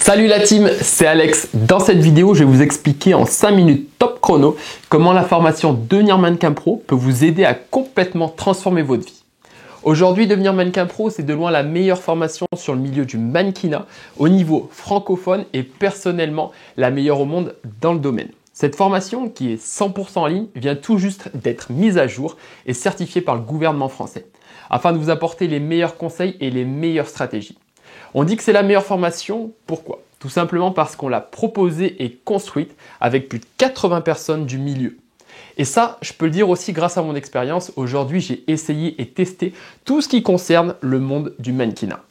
Salut la team, c'est Alex. Dans cette vidéo, je vais vous expliquer en 5 minutes top chrono comment la formation Devenir Mannequin Pro peut vous aider à complètement transformer votre vie. Aujourd'hui, Devenir Mannequin Pro, c'est de loin la meilleure formation sur le milieu du mannequinat au niveau francophone et personnellement la meilleure au monde dans le domaine. Cette formation, qui est 100% en ligne, vient tout juste d'être mise à jour et certifiée par le gouvernement français afin de vous apporter les meilleurs conseils et les meilleures stratégies. On dit que c'est la meilleure formation, pourquoi? Tout simplement parce qu'on l'a proposée et construite avec plus de 80 personnes du milieu. Et ça, je peux le dire aussi grâce à mon expérience. Aujourd'hui, j'ai essayé et testé tout ce qui concerne le monde du mannequinat.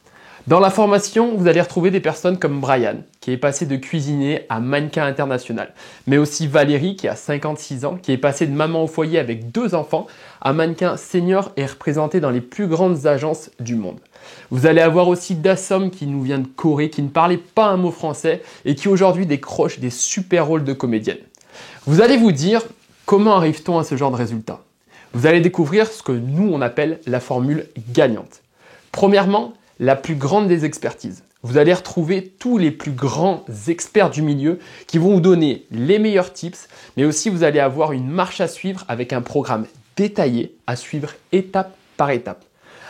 Dans la formation, vous allez retrouver des personnes comme Brian, qui est passé de cuisinier à mannequin international, mais aussi Valérie, qui a 56 ans, qui est passée de maman au foyer avec 2 enfants à mannequin senior et représenté dans les plus grandes agences du monde. Vous allez avoir aussi Dassom qui nous vient de Corée, qui ne parlait pas un mot français et qui aujourd'hui décroche des super rôles de comédienne. Vous allez vous dire, comment arrive-t-on à ce genre de résultat? Vous allez découvrir ce que nous on appelle la formule gagnante. Premièrement, la plus grande des expertises. Vous allez retrouver tous les plus grands experts du milieu qui vont vous donner les meilleurs tips, mais aussi vous allez avoir une marche à suivre avec un programme détaillé à suivre étape par étape.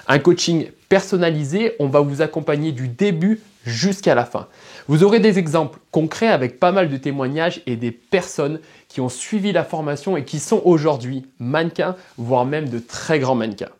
Un coaching personnalisé, on va vous accompagner du début jusqu'à la fin. Vous aurez des exemples concrets avec pas mal de témoignages et des personnes qui ont suivi la formation et qui sont aujourd'hui mannequins, voire même de très grands mannequins.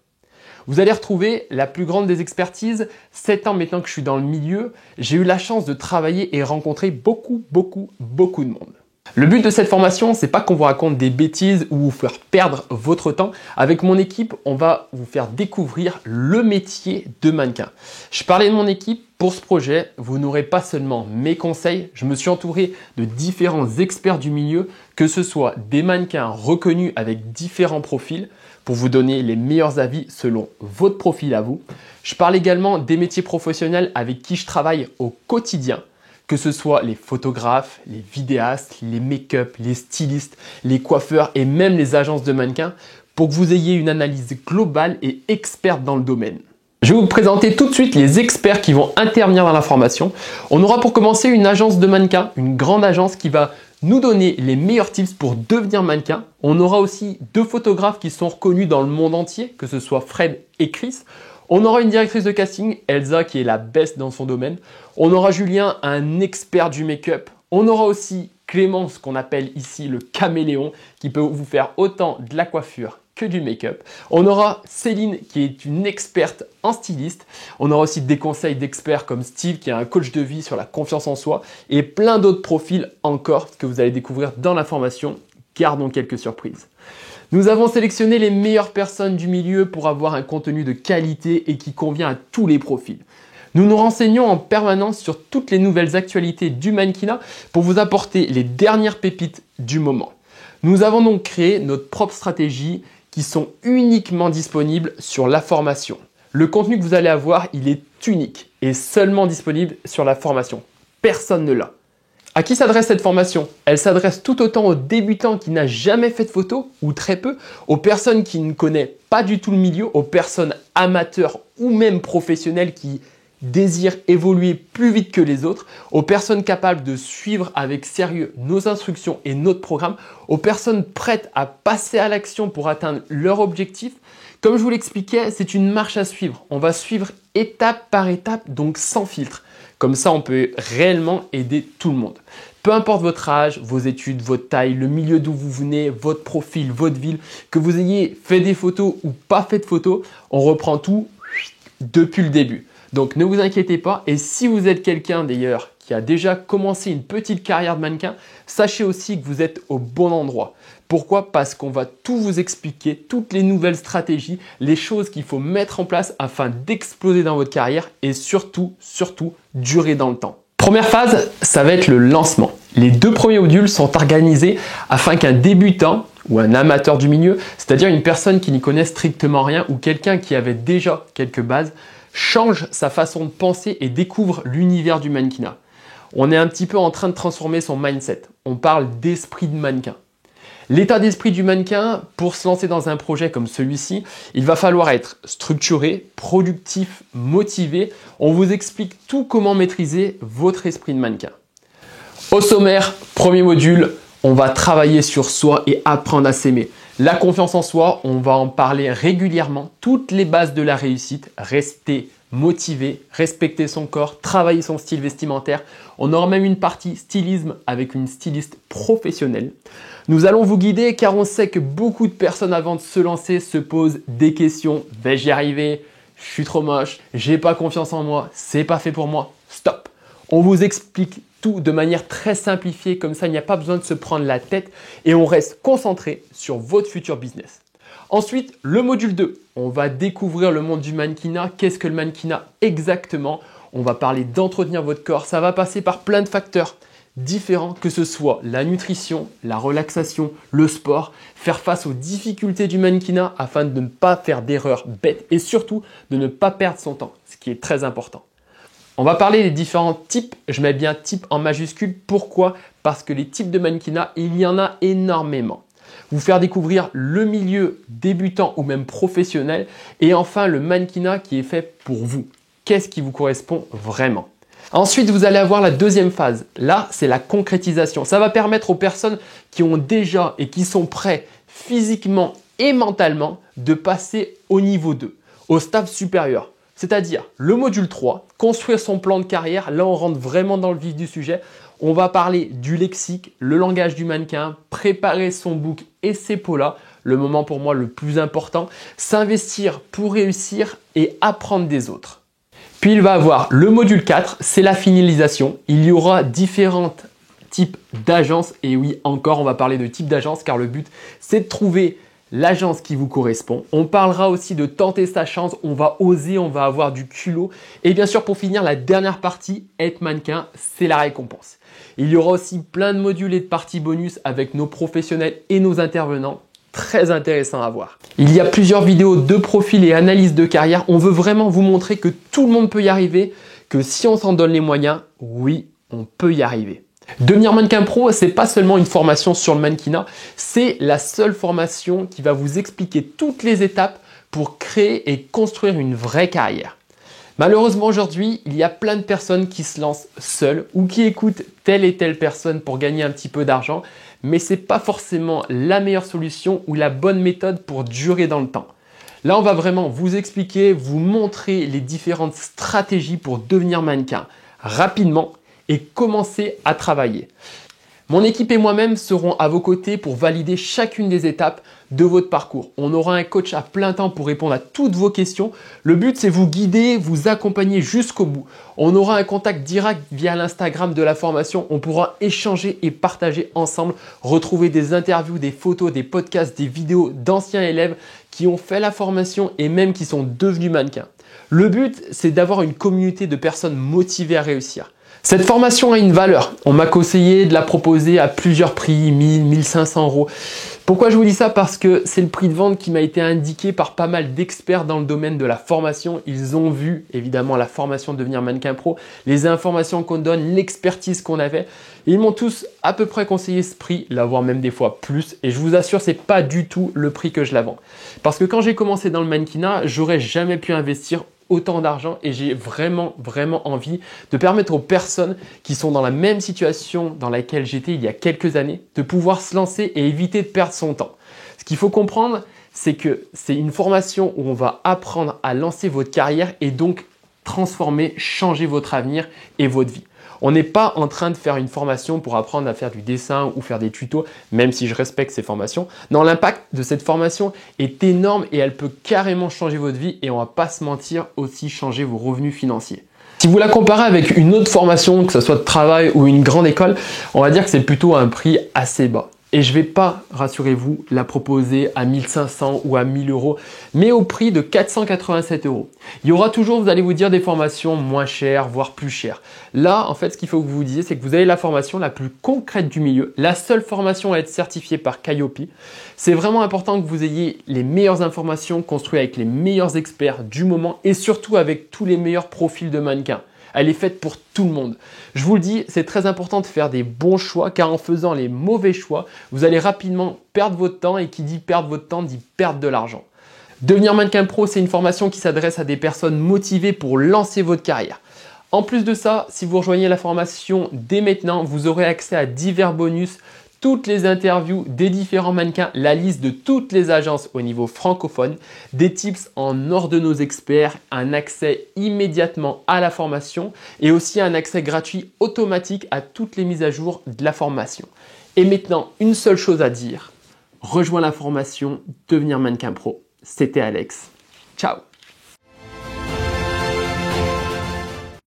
Vous allez retrouver la plus grande des expertises. 7 ans maintenant que je suis dans le milieu, j'ai eu la chance de travailler et rencontrer beaucoup de monde. Le but de cette formation, c'est pas qu'on vous raconte des bêtises ou vous faire perdre votre temps. Avec mon équipe, on va vous faire découvrir le métier de mannequin. Je parlais de mon équipe. Pour ce projet, vous n'aurez pas seulement mes conseils, je me suis entouré de différents experts du milieu, que ce soit des mannequins reconnus avec différents profils pour vous donner les meilleurs avis selon votre profil à vous. Je parle également des métiers professionnels avec qui je travaille au quotidien, que ce soit les photographes, les vidéastes, les make-up, les stylistes, les coiffeurs et même les agences de mannequins pour que vous ayez une analyse globale et experte dans le domaine. Je vais vous présenter tout de suite les experts qui vont intervenir dans la formation. On aura pour commencer une agence de mannequins, une grande agence qui va nous donner les meilleurs tips pour devenir mannequin. On aura aussi 2 photographes qui sont reconnus dans le monde entier, que ce soit Fred et Chris. On aura une directrice de casting, Elsa, qui est la best dans son domaine. On aura Julien, un expert du make-up. On aura aussi Clément, ce qu'on appelle ici le caméléon, qui peut vous faire autant de la coiffure que du make-up. On aura Céline qui est une experte en styliste. On aura aussi des conseils d'experts comme Steve qui est un coach de vie sur la confiance en soi et plein d'autres profils encore que vous allez découvrir dans la formation. Gardons quelques surprises. Nous avons sélectionné les meilleures personnes du milieu pour avoir un contenu de qualité et qui convient à tous les profils. Nous nous renseignons en permanence sur toutes les nouvelles actualités du mannequinat pour vous apporter les dernières pépites du moment. Nous avons donc créé notre propre stratégie qui sont uniquement disponibles sur la formation. Le contenu que vous allez avoir, il est unique et seulement disponible sur la formation. Personne ne l'a. À qui s'adresse cette formation? Elle s'adresse tout autant aux débutants qui n'ont jamais fait de photo ou très peu, aux personnes qui ne connaissent pas du tout le milieu, aux personnes amateurs ou même professionnelles qui désirent évoluer plus vite que les autres, aux personnes capables de suivre avec sérieux nos instructions et notre programme, aux personnes prêtes à passer à l'action pour atteindre leur objectif. Comme je vous l'expliquais, c'est une marche à suivre. On va suivre étape par étape, donc sans filtre. Comme ça, on peut réellement aider tout le monde. Peu importe votre âge, vos études, votre taille, le milieu d'où vous venez, votre profil, votre ville, que vous ayez fait des photos ou pas fait de photos, on reprend tout depuis le début. Donc ne vous inquiétez pas, et si vous êtes quelqu'un d'ailleurs qui a déjà commencé une petite carrière de mannequin, sachez aussi que vous êtes au bon endroit. Pourquoi? Parce qu'on va tout vous expliquer, toutes les nouvelles stratégies, les choses qu'il faut mettre en place afin d'exploser dans votre carrière et surtout, durer dans le temps. Première phase, ça va être le lancement. Les 2 premiers modules sont organisés afin qu'un débutant ou un amateur du milieu, c'est-à-dire une personne qui n'y connaît strictement rien ou quelqu'un qui avait déjà quelques bases, change sa façon de penser et découvre l'univers du mannequinat. On est un petit peu en train de transformer son mindset. On parle d'esprit de mannequin. L'état d'esprit du mannequin, pour se lancer dans un projet comme celui-ci, il va falloir être structuré, productif, motivé. On vous explique tout comment maîtriser votre esprit de mannequin. Au sommaire, premier module, on va travailler sur soi et apprendre à s'aimer. La confiance en soi, on va en parler régulièrement. Toutes les bases de la réussite, rester motivé, respecter son corps, travailler son style vestimentaire. On aura même une partie stylisme avec une styliste professionnelle. Nous allons vous guider car on sait que beaucoup de personnes avant de se lancer se posent des questions. Vais-je y arriver? Je suis trop moche, j'ai pas confiance en moi, c'est pas fait pour moi. Stop! On vous explique tout de manière très simplifiée, comme ça il n'y a pas besoin de se prendre la tête et on reste concentré sur votre futur business. Ensuite, le module 2, on va découvrir le monde du mannequinat. Qu'est-ce que le mannequinat exactement? On va parler d'entretenir votre corps. Ça va passer par plein de facteurs différents, que ce soit la nutrition, la relaxation, le sport, faire face aux difficultés du mannequinat afin de ne pas faire d'erreurs bêtes et surtout de ne pas perdre son temps, ce qui est très important. On va parler des différents types, je mets bien type en majuscule. Pourquoi? Parce que les types de mannequinat, il y en a énormément. Vous faire découvrir le milieu débutant ou même professionnel et enfin le mannequinat qui est fait pour vous. Qu'est-ce qui vous correspond vraiment? Ensuite, vous allez avoir la deuxième phase. Là, c'est la concrétisation. Ça va permettre aux personnes qui ont déjà et qui sont prêts physiquement et mentalement de passer au niveau 2, au stade supérieur. C'est-à-dire le module 3, construire son plan de carrière. Là, on rentre vraiment dans le vif du sujet. On va parler du lexique, le langage du mannequin, préparer son book et ses polas, le moment pour moi le plus important, s'investir pour réussir et apprendre des autres. Puis il va avoir le module 4, c'est la finalisation. Il y aura différents types d'agences et oui, encore, on va parler de types d'agences car le but, c'est de trouver l'agence qui vous correspond. On parlera aussi de tenter sa chance, on va oser, on va avoir du culot. Et bien sûr, pour finir, la dernière partie, être mannequin, c'est la récompense. Il y aura aussi plein de modules et de parties bonus avec nos professionnels et nos intervenants. Très intéressant à voir. Il y a plusieurs vidéos de profil et analyse de carrière. On veut vraiment vous montrer que tout le monde peut y arriver, que si on s'en donne les moyens, oui, on peut y arriver. Devenir mannequin pro, c'est pas seulement une formation sur le mannequinat, c'est la seule formation qui va vous expliquer toutes les étapes pour créer et construire une vraie carrière. Malheureusement aujourd'hui, il y a plein de personnes qui se lancent seules ou qui écoutent telle et telle personne pour gagner un petit peu d'argent, mais ce n'est pas forcément la meilleure solution ou la bonne méthode pour durer dans le temps. Là, on va vraiment vous expliquer, vous montrer les différentes stratégies pour devenir mannequin rapidement et commencer à travailler. Mon équipe et moi-même serons à vos côtés pour valider chacune des étapes de votre parcours. On aura un coach à plein temps pour répondre à toutes vos questions. Le but, c'est vous guider, vous accompagner jusqu'au bout. On aura un contact direct via l'Instagram de la formation. On pourra échanger et partager ensemble, retrouver des interviews, des photos, des podcasts, des vidéos d'anciens élèves qui ont fait la formation et même qui sont devenus mannequins. Le but, c'est d'avoir une communauté de personnes motivées à réussir. Cette formation a une valeur. On m'a conseillé de la proposer à plusieurs prix, 1000, 1500 €. Pourquoi je vous dis ça? Parce que c'est le prix de vente qui m'a été indiqué par pas mal d'experts dans le domaine de la formation. Ils ont vu évidemment la formation Devenir mannequin pro, les informations qu'on donne, l'expertise qu'on avait. Ils m'ont tous à peu près conseillé ce prix, voire même des fois plus. Et je vous assure, c'est pas du tout le prix que je la vends. Parce que quand j'ai commencé dans le mannequinat, j'aurais jamais pu investir autant d'argent et j'ai vraiment envie de permettre aux personnes qui sont dans la même situation dans laquelle j'étais il y a quelques années de pouvoir se lancer et éviter de perdre son temps. Ce qu'il faut comprendre, c'est que c'est une formation où on va apprendre à lancer votre carrière et donc transformer, changer votre avenir et votre vie. On n'est pas en train de faire une formation pour apprendre à faire du dessin ou faire des tutos, même si je respecte ces formations. Non, l'impact de cette formation est énorme et elle peut carrément changer votre vie et on va pas se mentir, aussi changer vos revenus financiers. Si vous la comparez avec une autre formation, que ce soit de travail ou une grande école, on va dire que c'est plutôt un prix assez bas. Et je ne vais pas, rassurez-vous, la proposer à 1500 ou à 1000 €, mais au prix de 487 €. Il y aura toujours, vous allez vous dire, des formations moins chères, voire plus chères. Là, en fait, ce qu'il faut que vous vous disiez, c'est que vous avez la formation la plus concrète du milieu, la seule formation à être certifiée par Calliope. C'est vraiment important que vous ayez les meilleures informations construites avec les meilleurs experts du moment et surtout avec tous les meilleurs profils de mannequins. Elle est faite pour tout le monde. Je vous le dis, c'est très important de faire des bons choix car en faisant les mauvais choix, vous allez rapidement perdre votre temps et qui dit perdre votre temps dit perdre de l'argent. Devenir mannequin pro, c'est une formation qui s'adresse à des personnes motivées pour lancer votre carrière. En plus de ça, si vous rejoignez la formation dès maintenant, vous aurez accès à divers bonus, toutes les interviews des différents mannequins, la liste de toutes les agences au niveau francophone, des tips en or de nos experts, un accès immédiatement à la formation et aussi un accès gratuit automatique à toutes les mises à jour de la formation. Et maintenant, une seule chose à dire, rejoins la formation Devenir mannequin pro. C'était Alex. Ciao!